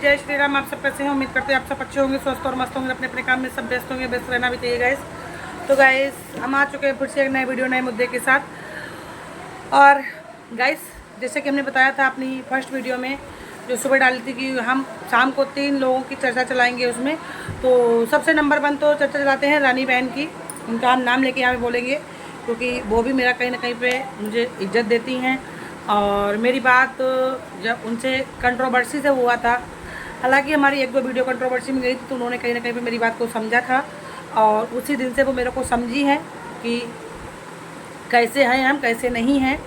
जय श्री राम। आप सब कैसे हैं? उम्मीद करते हैं आप सब अच्छे होंगे, स्वस्थ और मस्त होंगे, अपने अपने काम में सब व्यस्त होंगे। व्यस्त रहना भी चाहिए गाइस। तो गाइस हम आ चुके हैं फिर से एक नए वीडियो नए मुद्दे के साथ। और गाइस जैसे कि हमने बताया था अपनी फर्स्ट वीडियो में जो सुबह डाली थी कि हम शाम को 3 लोगों की चर्चा चलाएंगे उसमें। तो सबसे नंबर 1 तो चर्चा चलाते हैं रानी बहन की। उनका हम नाम लेके यहाँ पे बोलेंगे क्योंकि वो भी मेरा कहीं ना कहीं पे मुझे इज्जत देती हैं। और मेरी बात जब उनसे कंट्रोवर्सी से हुआ था, हालांकि हमारी 1-2 वीडियो कंट्रोवर्सी में गई थी, तो उन्होंने कहीं ना कहीं पे मेरी बात को समझा था और उसी दिन से वो मेरे को समझी हैं कि कैसे हैं हम, कैसे नहीं हैं।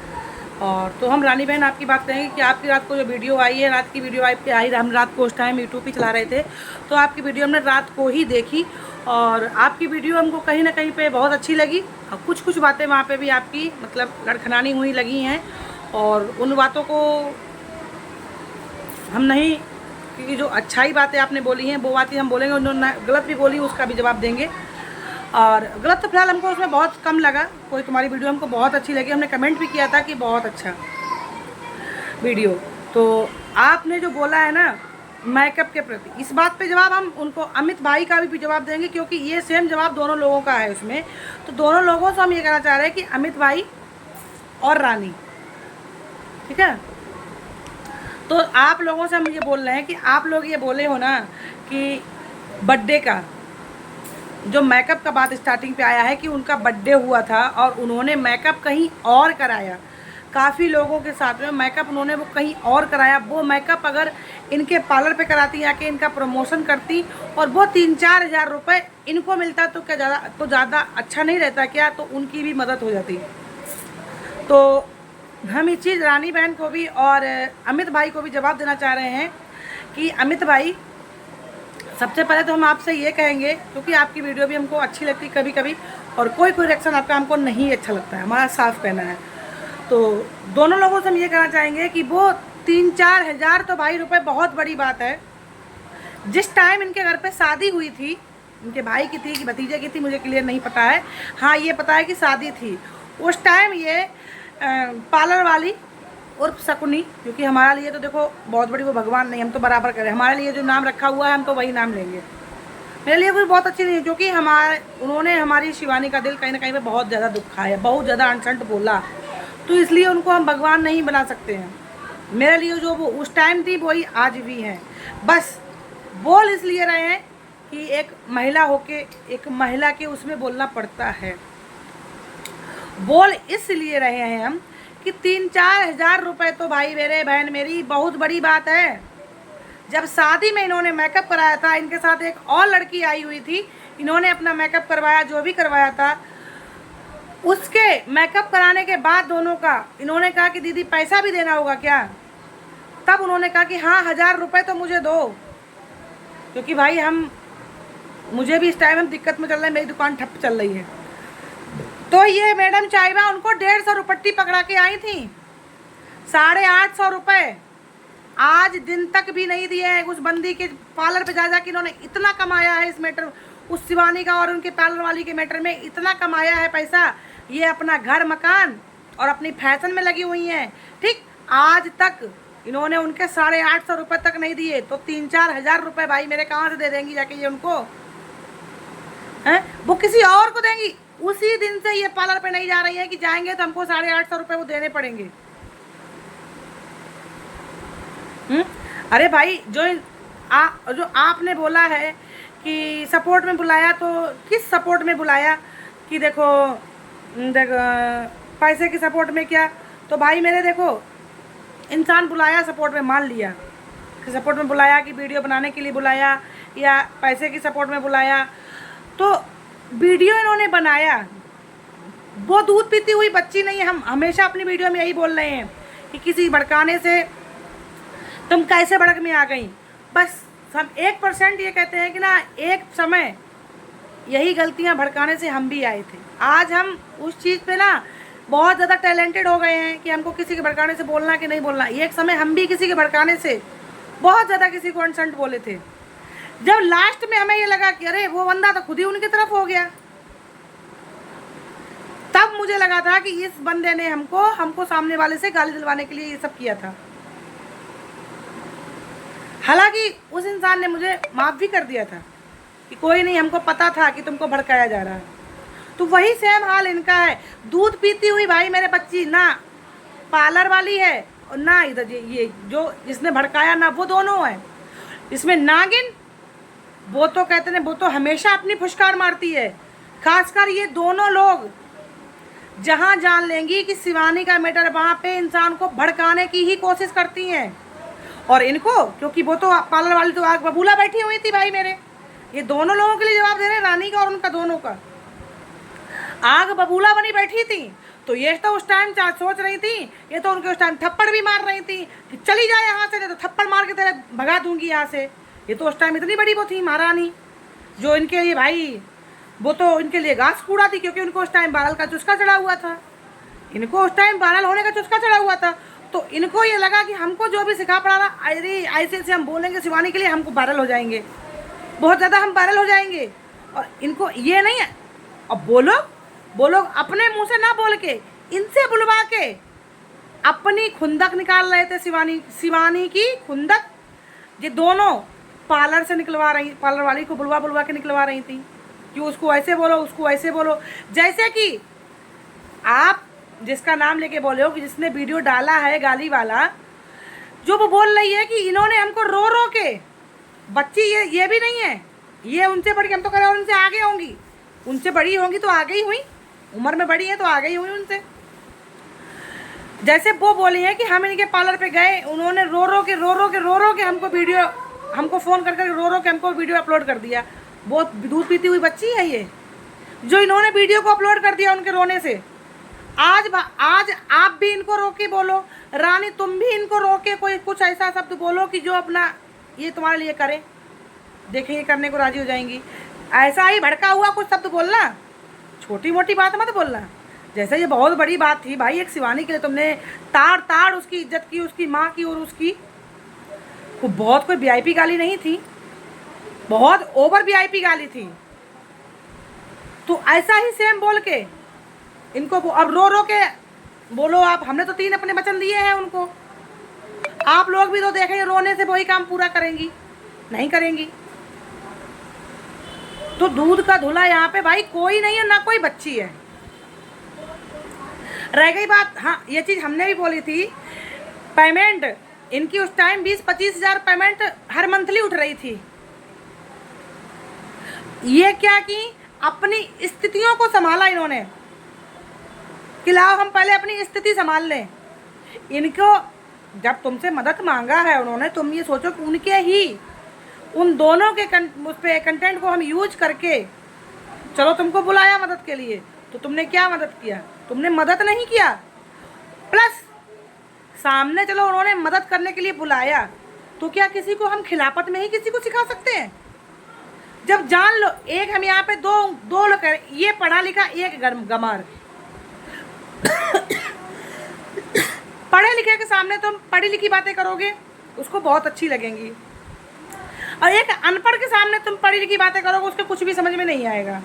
और तो हम रानी बहन आपकी बात करेंगे कि आपकी रात को जो वीडियो आई है, रात की वीडियो आई, हम रात को उस टाइम यूट्यूब पे चला रहे थे, तो आपकी वीडियो हमने रात को ही देखी और आपकी वीडियो हमको कहीं ना कहीं पे बहुत अच्छी लगी। और कुछ कुछ बातें वहाँ पे भी आपकी मतलब लड़खड़ानी हुई लगी हैं और उन बातों को हम नहीं, क्योंकि जो अच्छाई बातें आपने बोली हैं वो बातें हम बोलेंगे, उन्होंने गलत भी बोली उसका भी जवाब देंगे। और गलत तो फिलहाल हमको उसमें बहुत कम लगा, कोई तुम्हारी वीडियो हमको बहुत अच्छी लगी, हमने कमेंट भी किया था कि बहुत अच्छा वीडियो। तो आपने जो बोला है ना मेकअप के प्रति, इस बात पे जवाब हम उनको अमित भाई का भी जवाब देंगे क्योंकि ये सेम जवाब दोनों लोगों का है उसमें। तो दोनों लोगों से हम ये कहना चाह रहे हैं कि अमित भाई और रानी, ठीक है। तो आप लोगों से हम ये बोल रहे हैं कि आप लोग ये बोले हो ना कि बर्थडे का जो मेकअप का बात स्टार्टिंग पे आया है कि उनका बर्थडे हुआ था और उन्होंने मेकअप कहीं और कराया, काफ़ी लोगों के साथ में मेकअप उन्होंने वो कहीं और कराया। वो मेकअप अगर इनके पार्लर पे कराती या कि इनका प्रमोशन करती और वो 3-4 हज़ार रुपये इनको मिलता तो क्या ज़्यादा अच्छा नहीं रहता क्या? तो उनकी भी मदद हो जाती। तो हम इस चीज़ रानी बहन को भी और अमित भाई को भी जवाब देना चाह रहे हैं कि अमित भाई, सबसे पहले तो हम आपसे ये कहेंगे क्योंकि आपकी वीडियो भी हमको अच्छी लगती कभी कभी और कोई रिएक्शन आपका हमको नहीं अच्छा लगता है, हमारा साफ कहना है। तो दोनों लोगों से हम ये कहना चाहेंगे कि वो 3-4 हज़ार तो भाई रुपए बहुत बड़ी बात है। जिस टाइम इनके घर पे शादी हुई थी, इनके भाई की थी कि भतीजे की थी, मुझे क्लियर नहीं पता है, हाँ ये पता है कि शादी थी, उस टाइम ये पार्लर वाली उर्फ शकुनी, क्योंकि हमारे लिए तो देखो बहुत बड़ी वो भगवान नहीं, हम तो बराबर करें, हमारे लिए जो नाम रखा हुआ है हम तो वही नाम लेंगे। मेरे लिए कोई बहुत अच्छी नहीं है क्योंकि उन्होंने हमारी शिवानी का दिल कहीं ना कहीं पे बहुत ज़्यादा दुखाया, बहुत ज़्यादा अनसंट बोला, तो इसलिए उनको हम भगवान नहीं बना सकते हैं। मेरे लिए जो वो उस टाइम थी वही आज भी है। बस बोल इसलिए रहे हैं कि एक महिला होके एक महिला के उसमें बोलना पड़ता है। बोल इसलिए रहे हैं हम कि 3-4 हज़ार रुपये तो भाई मेरे बहन मेरी बहुत बड़ी बात है। जब शादी में इन्होंने मेकअप कराया था, इनके साथ एक और लड़की आई हुई थी, इन्होंने अपना मेकअप करवाया, जो भी करवाया था, उसके मेकअप कराने के बाद दोनों का इन्होंने कहा कि दीदी पैसा भी देना होगा क्या? तब उन्होंने कहा कि हाँ 1000 रुपये तो मुझे दो, क्योंकि भाई मुझे भी इस टाइम हम दिक्कत में चल रहे हैं, मेरी दुकान ठप चल रही है। तो ये मैडम चाइबा उनको 150 रुपट्टी पकड़ा के आई थी, 850 रुपये आज दिन तक भी नहीं दिए हैं। उस बंदी के पार्लर पे जा के इन्होंने इतना कमाया है इस मैटर, उस शिवानी का और उनके पार्लर वाली के मैटर में इतना कमाया है पैसा, ये अपना घर मकान और अपनी फैशन में लगी हुई हैं, ठीक। आज तक इन्होंने उनके 850 रुपये तक नहीं दिए, तो 3-4 हज़ार रुपये भाई मेरे कहाँ से दे देंगी जाके ये उनको हैं? वो किसी और को देंगी। उसी दिन से ये पार्लर पे नहीं जा रही है कि जाएंगे तो हमको 850 रुपये वो देने पड़ेंगे। अरे भाई जो आपने बोला है कि सपोर्ट में बुलाया, तो किस सपोर्ट में बुलाया? कि देखो पैसे की सपोर्ट में क्या? तो भाई मेरे देखो, इंसान बुलाया सपोर्ट में, मान लिया कि सपोर्ट में बुलाया कि वीडियो बनाने के लिए बुलाया या पैसे की सपोर्ट में बुलाया, तो वीडियो इन्होंने बनाया, वो दूध पीती हुई बच्ची नहीं है। हम हमेशा अपनी वीडियो में यही बोल रहे हैं कि किसी भड़काने से तुम कैसे भड़क में आ गई। बस हम 1% ये कहते हैं कि ना एक समय यही गलतियां भड़काने से हम भी आए थे। आज हम उस चीज़ पे ना बहुत ज़्यादा टैलेंटेड हो गए हैं कि हमको किसी के भड़काने से बोलना कि नहीं बोलना। एक समय हम भी किसी के भड़काने से बहुत ज़्यादा किसी को अनसंट बोले थे, जब लास्ट में हमें ये लगा कि अरे वो बंदा तो खुद ही उनकी तरफ हो गया, तब मुझे लगा था कि इस बंदे ने हमको सामने वाले से गाली दिलवाने के लिए ये सब किया था। हालांकि उस इंसान ने मुझे माफ़ भी कर दिया था कि कोई नहीं, हमको पता था कि तुमको भड़काया जा रहा है। तो वही सेम हाल इनका है। दूध पीती हुई भाई मेरे बच्ची ना पार्लर वाली है और ना इधर ये जो जिसने भड़काया ना वो दोनों है। इसमें नागिन वो तो कहते हैं वो तो हमेशा अपनी फुशकार मारती है। खासकर ये दोनों लोग जहां जान लेंगी कि शिवानी का मैटर, वहां पे इंसान को भड़काने की ही कोशिश करती हैं। और इनको क्योंकि वो तो पार्लर वाली तो आग बबूला बैठी हुई थी भाई मेरे, ये दोनों लोगों के लिए जवाब दे रहे हैं, रानी का और उनका दोनों का। आग बबूला बनी बैठी थी तो ये तो उस टाइम सोच रही थी, ये तो उनके उस टाइम थप्पड़ भी मार रही थी कि चली जाए यहाँ से, तो थप्पड़ मार के तेरे भगा दूंगी यहाँ से। ये तो उस टाइम इतनी बड़ी वो थी महारानी जो इनके लिए भाई वो तो इनके लिए घास कूड़ा थी, क्योंकि उनको उस टाइम बारल का चुस्का चढ़ा हुआ था। इनको उस टाइम बारल होने का चुस्का चढ़ा हुआ था। तो इनको ये लगा कि हमको जो भी सिखा पड़ा रहा, अरे ऐसे ऐसे हम बोलेंगे शिवानी के लिए, हमको वायरल हो जाएंगे, बहुत ज़्यादा हम वायरल हो जाएंगे। और इनको ये नहीं है। अब वो लोग अपने मुंह से ना बोल के इनसे बुलवा के अपनी खुंदक निकाल रहे थे। शिवानी की खुंदक ये दोनों पार्लर से निकलवा रही, पार्लर वाली को बुलवा के निकलवा रही थी कि उसको ऐसे बोलो, उसको ऐसे बोलो। जैसे कि आप जिसका नाम लेके बोले हो कि जिसने वीडियो डाला है गाली वाला, जो वो बोल रही है कि इन्होंने हमको रो रो के, बच्ची ये भी नहीं है, ये उनसे बड़ी, हम तो कह रहे हैं उनसे आगे होंगी, उनसे बड़ी होंगी तो आगे ही हुई, उम्र में बड़ी है तो आगे ही हुई उनसे। जैसे वो बोली है कि हम इनके पार्लर पे गए, उन्होंने रो रो के हमको वीडियो, हमको फ़ोन कर रो के हमको वीडियो अपलोड कर दिया। वो दूध पीती हुई बच्ची है ये, जो इन्होंने वीडियो को अपलोड कर दिया उनके रोने से। आज आप भी इनको रो के बोलो, रानी तुम भी इनको रो के कोई कुछ ऐसा शब्द बोलो कि जो अपना ये तुम्हारे लिए करे, देखेंगे करने को राजी हो जाएंगी। ऐसा ही भड़का हुआ कुछ शब्द बोलना, छोटी मोटी बात मत बोलना। जैसे ये बहुत बड़ी बात थी भाई, एक शिवानी के लिए तुमने ताड़ उसकी इज्जत की, उसकी माँ की और उसकी, बहुत कोई वीआईपी गाली नहीं थी, बहुत ओवर वीआईपी गाली थी। तो ऐसा ही सेम बोल के इनको अब रो के बोलो आप, हमने तो 3 अपने वचन दिए हैं उनको, आप लोग भी तो देखेंगे रोने से वही काम पूरा करेंगी, नहीं करेंगी। तो दूध का धुला यहाँ पे भाई कोई नहीं है, ना कोई बच्ची है। रह गई बात, हाँ ये चीज़ हमने भी बोली थी, पेमेंट इनकी उस टाइम 20-25 हज़ार पेमेंट हर मंथली उठ रही थी। ये क्या कि अपनी स्थितियों को संभाला इन्होंने कि लाओ हम पहले अपनी स्थिति संभाल लें। इनको जब तुमसे मदद मांगा है उन्होंने, तुम ये सोचो कि उनके ही उन दोनों के उस पे कंटेंट को हम यूज करके, चलो तुमको बुलाया मदद के लिए, तो तुमने क्या मदद किया? तुमने मदद नहीं किया। प्लस सामने चलो उन्होंने मदद करने के लिए बुलाया, तो क्या किसी को हम खिलाफत में ही किसी को सिखा सकते हैं? जब जान लो, एक हम यहाँ पे दो लोग, ये पढ़ा लिखा एक गमार। पढ़े लिखे के सामने तुम पढ़ी लिखी बातें करोगे उसको बहुत अच्छी लगेंगी, और एक अनपढ़ के सामने तुम पढ़ी लिखी बातें करोगे उसको कुछ भी समझ में नहीं आएगा।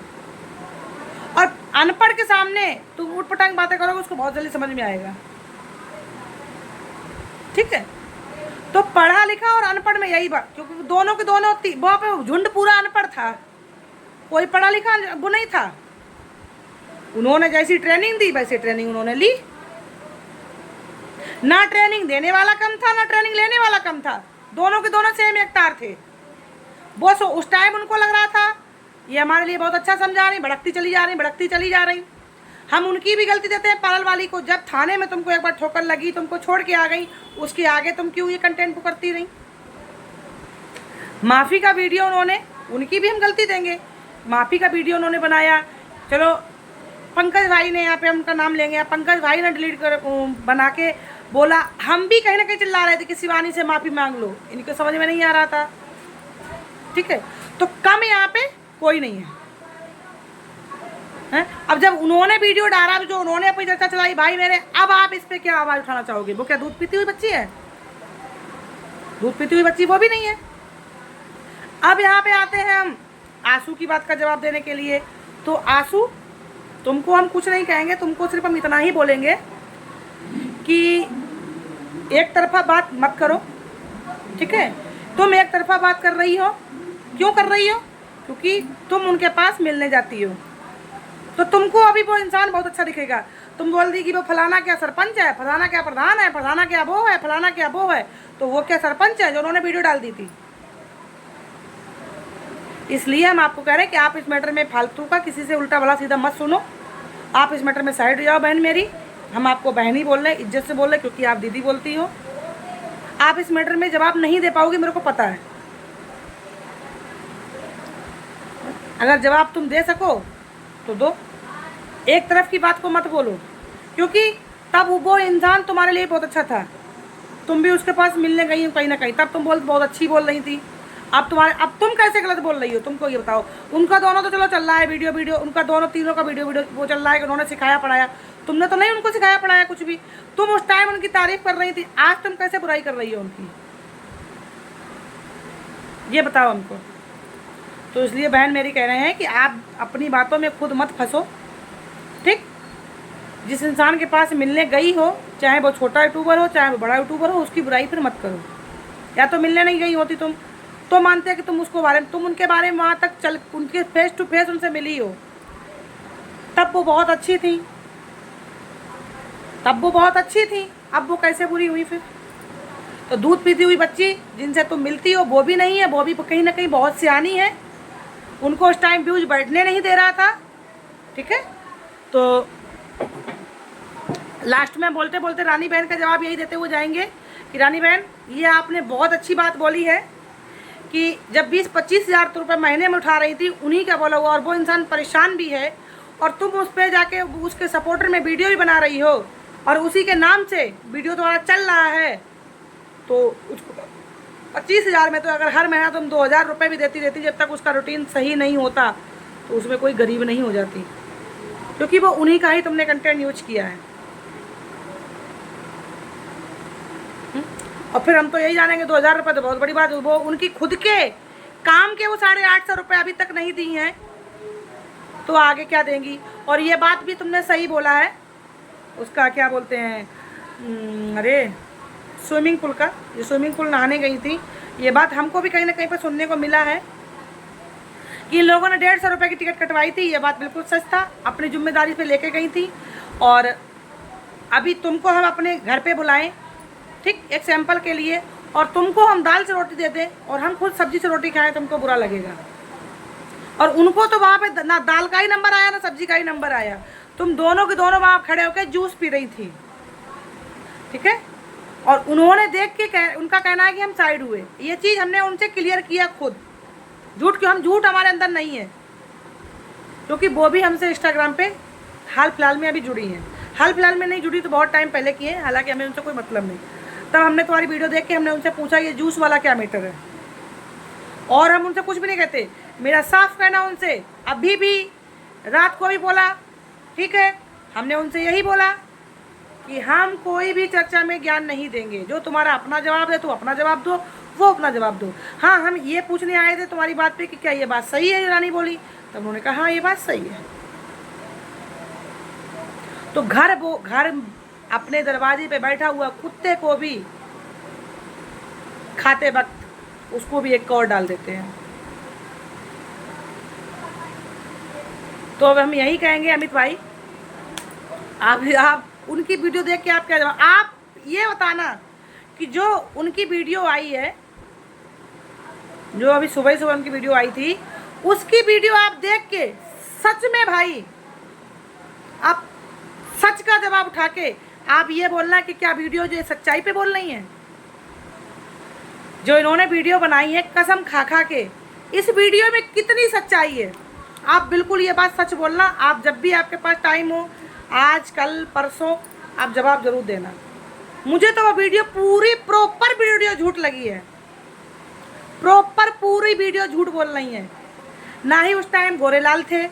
और अनपढ़ के सामने तुम उटपटांग बातें करोगे उसको बहुत जल्दी समझ में आएगा। ठीक है, तो पढ़ा लिखा और अनपढ़ में यही बात, क्योंकि दोनों के दोनों वहाँ पे झुंड पूरा अनपढ़ था, कोई पढ़ा लिखा वो नहीं था। उन्होंने जैसी ट्रेनिंग दी वैसी ट्रेनिंग उन्होंने ली, ना ट्रेनिंग देने वाला कम था ना ट्रेनिंग लेने वाला कम था, दोनों के दोनों सेम एकटार थे। वो उस टाइम उनको लग रहा था ये हमारे लिए बहुत अच्छा समझा रही, भड़कती चली जा रही। हम उनकी भी गलती देते हैं पार्लर वाली को, जब थाने में तुमको एक बार ठोकर लगी, तुमको छोड़ के आ गई, उसके आगे तुम क्यों ये कंटेंट को करती रही? माफ़ी का वीडियो उन्होंने, उनकी भी हम गलती देंगे, माफ़ी का वीडियो उन्होंने बनाया, चलो पंकज भाई ने, यहाँ पे हम उनका नाम लेंगे, पंकज भाई ने डिलीट कर बना के बोला, हम भी कहीं ना कहीं चिल्ला रहे थे कि शिवानी से माफ़ी मांग लो, इनको समझ में नहीं आ रहा था। ठीक है, तो कम यहाँ पे कोई नहीं है, हैं? अब जब उन्होंने वीडियो डाला, जो उन्होंने अपनी चर्चा चलाई भाई मेरे, अब आप इस पे क्या आवाज़ उठाना चाहोगे? वो क्या दूध पीती हुई बच्ची है? दूध पीती हुई बच्ची वो भी नहीं है। अब यहाँ पे आते हैं हम आंसू की बात का जवाब देने के लिए। तो आंसू, तुमको हम कुछ नहीं कहेंगे, तुमको सिर्फ हम इतना ही बोलेंगे कि एक तरफा बात मत करो। ठीक है, तुम एक तरफा बात कर रही हो। क्यों कर रही हो? क्योंकि तुम उनके पास मिलने जाती हो, तो तुमको अभी वो इंसान बहुत अच्छा दिखेगा। तुम बोल दी कि वो फलाना क्या सरपंच है, फलाना क्या प्रधान है, फलाना क्या वो है, फलाना क्या वो है, तो वो क्या सरपंच है जो उन्होंने वीडियो डाल दी थी? इसलिए हम आपको कह रहे हैं कि आप इस मैटर में फालतू का किसी से उल्टा भला सीधा मत सुनो। आप इस मैटर में साइड हो जाओ बहन मेरी। हम आपको बहन ही बोल रहे हैं, इज्जत से बोल रहे हैं, क्योंकि आप दीदी बोलती हो। आप इस मैटर में जवाब नहीं दे पाओगी, मेरे को पता है। अगर जवाब तुम दे सको तो दो, एक तरफ की बात को मत बोलो, क्योंकि तब वो इंसान तुम्हारे लिए बहुत अच्छा था, तुम भी उसके पास मिलने गई हो कहीं ना कहीं, तब तुम बहुत अच्छी बोल रही थी। अब तुम कैसे गलत बोल रही हो? तुमको ये बताओ। उनका दोनों तो चलो चल रहा है वीडियो, उनका दोनों तीनों का वीडियो वो चल रहा है कि उन्होंने सिखाया पढ़ाया। तुमने तो नहीं उनको सिखाया पढ़ाया कुछ भी। तुम उस टाइम उनकी तारीफ कर रही थी, आज तुम कैसे बुराई कर रही हो उनकी? ये बताओ हमको। तो इसलिए बहन मेरी कह रहे हैं कि आप अपनी बातों में खुद मत फंसो, ठीक? जिस इंसान के पास मिलने गई हो, चाहे वो छोटा यूट्यूबर हो चाहे वो बड़ा यूट्यूबर हो, उसकी बुराई फिर मत करो। या तो मिलने नहीं गई होती तुम, तो मानते हैं कि तुम उनके बारे में वहाँ तक चल, उनके फेस टू फेस उनसे मिली हो, तब वो बहुत अच्छी थी, अब वो कैसे बुरी हुई फिर? तो दूध पीती हुई बच्ची जिनसे तुम मिलती हो वो भी नहीं है, वो भी कहीं ना कहीं बहुत सियानी है, उनको उस टाइम व्यूज बढ़ने नहीं दे रहा था, ठीक है? तो लास्ट में बोलते बोलते रानी बहन का जवाब यही देते हुए जाएंगे कि रानी बहन, ये आपने बहुत अच्छी बात बोली है कि जब 20-25 हज़ार रुपये महीने में उठा रही थी, उन्हीं का बोला हुआ, और वो इंसान परेशान भी है, और तुम उस पर जाके उसके सपोर्टर में वीडियो भी बना रही हो, और उसी के नाम से वीडियो तुम्हारा चल रहा है, तो उसको 25 हज़ार में तो अगर हर महीना तुम 2,000 रुपये भी देती जब तक उसका रूटीन सही नहीं होता, तो उसमें कोई गरीब नहीं हो जाती, क्योंकि वो उन्हीं का ही तुमने कंटेंट यूज किया है। और फिर हम तो यही जानेंगे 2,000 रुपये तो बहुत बड़ी बात है, वो उनकी खुद के काम के वो 850 रुपये अभी तक नहीं दी हैं, तो आगे क्या देंगी? और ये बात भी तुमने सही बोला है, उसका क्या बोलते हैं, अरे स्विमिंग पूल का, ये स्विमिंग पूल नहाने गई थी, ये बात हमको भी कहीं ना कहीं पर सुनने को मिला है कि इन लोगों ने 150 रुपये की टिकट कटवाई थी। ये बात बिल्कुल सच था, अपनी जिम्मेदारी पे लेके गई थी। और अभी तुमको हम अपने घर पे बुलाएं, ठीक, एक सैंपल के लिए, और तुमको हम दाल से रोटी दे दें और हम खुद सब्जी से रोटी खाएं, तुमको बुरा लगेगा? और उनको तो वहाँ पे ना दाल का ही नंबर आया ना सब्जी का ही नंबर आया, तुम दोनों के दोनों वहाँ खड़े होकर जूस पी रही थी, ठीक है? और उन्होंने देख के उनका कहना है कि हम साइड हुए। ये चीज़ हमने उनसे क्लियर किया खुद, झूठ हमारे अंदर नहीं है, क्योंकि वो भी हमसे इंस्टाग्राम पे हाल फिलहाल में अभी जुड़ी हैं। हाल फिलहाल में नहीं जुड़ी तो बहुत टाइम पहले की है, हालांकि हमें उनसे कोई मतलब नहीं। तब हमने तुम्हारी वीडियो देख के हमने उनसे पूछा ये जूस वाला क्या मैटर है, और हम उनसे कुछ भी नहीं कहते। मेरा साफ कहना उनसे अभी भी, रात को भी बोला, ठीक है, हमने उनसे यही बोला कि हम कोई भी चर्चा में ज्ञान नहीं देंगे, जो तुम्हारा अपना जवाब है तो अपना जवाब दो, वो अपना जवाब दो। हाँ, हम ये पूछने आए थे तुम्हारी बात पे कि क्या ये बात सही है, रानी बोली, तब उन्होंने कहा हाँ ये बात सही है। तो घर अपने दरवाजे पे बैठा हुआ कुत्ते को भी खाते वक्त उसको भी एक कौर डाल देते हैं। तो अब हम यही कहेंगे अमित भाई, आप उनकी वीडियो देख के आप क्या जवाब, आप ये बताना कि जो उनकी वीडियो आई है, जो अभी सुबह उनकी वीडियो आई थी, उसकी वीडियो आप देख के सच में भाई आप सच का जवाब उठा के आप ये बोलना कि क्या वीडियो जो सच्चाई पे बोल रही हैं, जो इन्होंने वीडियो बनाई है कसम खा खा के, इस वीडियो में कितनी सच्चाई है, आप बिल्कुल ये बात सच बोलना। आप जब भी आपके पास टाइम हो, आज कल परसों, आप जवाब जरूर देना। मुझे तो वो वीडियो पूरी प्रॉपर वीडियो झूठ लगी है, प्रॉपर पूरी वीडियो झूठ बोल रही है। ना ही उस टाइम गोरेलाल थे,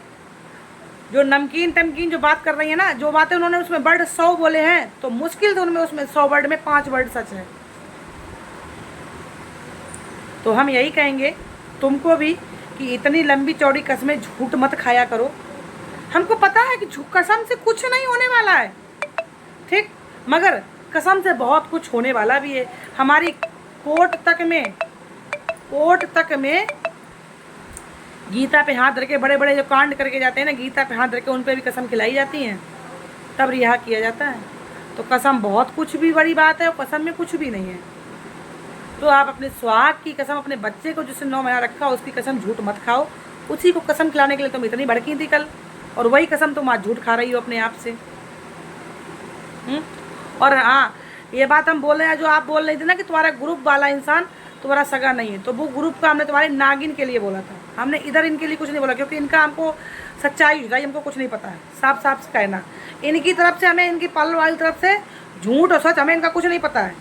जो नमकीन जो बात कर रही है ना, जो बातें उन्होंने उसमें वर्ड 100 बोले हैं, तो मुश्किल से उनमें उसमें 100 वर्ड में 5 वर्ड सच है। तो हम यही कहेंगे तुमको भी कि इतनी लंबी चौड़ी कसमें झूठ मत खाया करो। हमको पता है कि कसम से कुछ नहीं होने वाला है, ठीक, मगर कसम से बहुत कुछ होने वाला भी है। हमारी कोर्ट तक में कोर्ट तक में गीता पे हाथ धर के, बड़े बड़े जो कांड करके जाते हैं ना, गीता पे हाथ धर के उन पर भी कसम खिलाई जाती हैं, तब रिहा किया जाता है। तो कसम बहुत कुछ भी बड़ी बात है, और कसम में कुछ भी नहीं है। तो आप अपने सुहाग की कसम, अपने बच्चे को जिसने 9 महीना रखा उसकी कसम झूठ मत खाओ। उसी को कसम खिलाने के लिए तुम इतनी भड़की थी कल, और वही कसम तुम आज झूठ खा रही हो अपने आप से। और हाँ, ये बात हम बोल रहे हैं, जो आप बोल रहे थे ना कि तुम्हारा ग्रुप वाला इंसान तुम्हारा सगा नहीं है, तो वो ग्रुप का हमने तुम्हारे नागिन के लिए बोला था, हमने इधर इनके लिए कुछ नहीं बोला, क्योंकि इनका हमको सच्चाई हमको कुछ नहीं पता है। साफ साफ से कहना, इनकी तरफ से हमें, इनकी पल वाली तरफ से झूठ और सच हमें इनका कुछ नहीं पता है।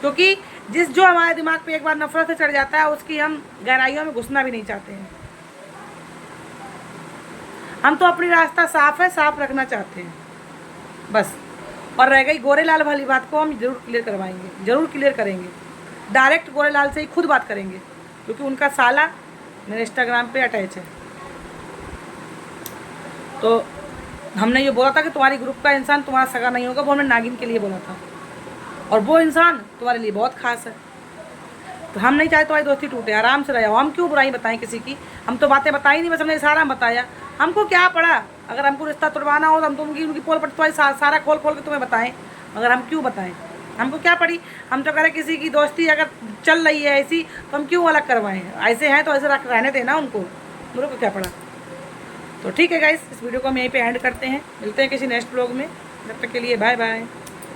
क्योंकि जो हमारे दिमाग पे एक बार नफरत से चढ़ जाता है, उसकी हम गहराइयों में घुसना भी नहीं चाहते हैं। हम तो अपनी रास्ता साफ है, साफ रखना चाहते हैं बस। और रह गई गोरेलाल वाली बात को, हम जरूर क्लियर करवाएंगे, जरूर क्लियर करेंगे। डायरेक्ट गोरेलाल से ही खुद बात करेंगे, क्योंकि उनका साला मेरे इंस्टाग्राम पे अटैच है। तो हमने ये बोला था कि तुम्हारी ग्रुप का इंसान तुम्हारा सगा नहीं होगा, वो हमने नागिन के लिए बोला था, और वो इंसान तुम्हारे लिए बहुत खास है। तो हम नहीं चाहते तुम्हारी दोस्ती टूटे, आराम से रहो। हम क्यों बुराई बताएं किसी की, हम तो बातें बताई नहीं, बस हमने इशारा बताया। हमको क्या पड़ा, अगर हमको रिश्ता तोड़वाना हो तो हम तो उनकी पोल पर तुम्हारी सारा खोल खोल के तुम्हें बताएं, मगर हम क्यों बताएं, हमको क्या पड़ी। हम तो करें किसी की दोस्ती अगर चल रही है ऐसी, तो हम क्यों अलग करवाएं। ऐसे हैं तो ऐसे रहने देना उनको, मेरे को क्या पड़ा। तो ठीक है गाइस, इस वीडियो को हम यहीं पे एंड करते हैं, मिलते हैं किसी नेक्स्ट ब्लॉग में। जब तक के लिए बाय बाय।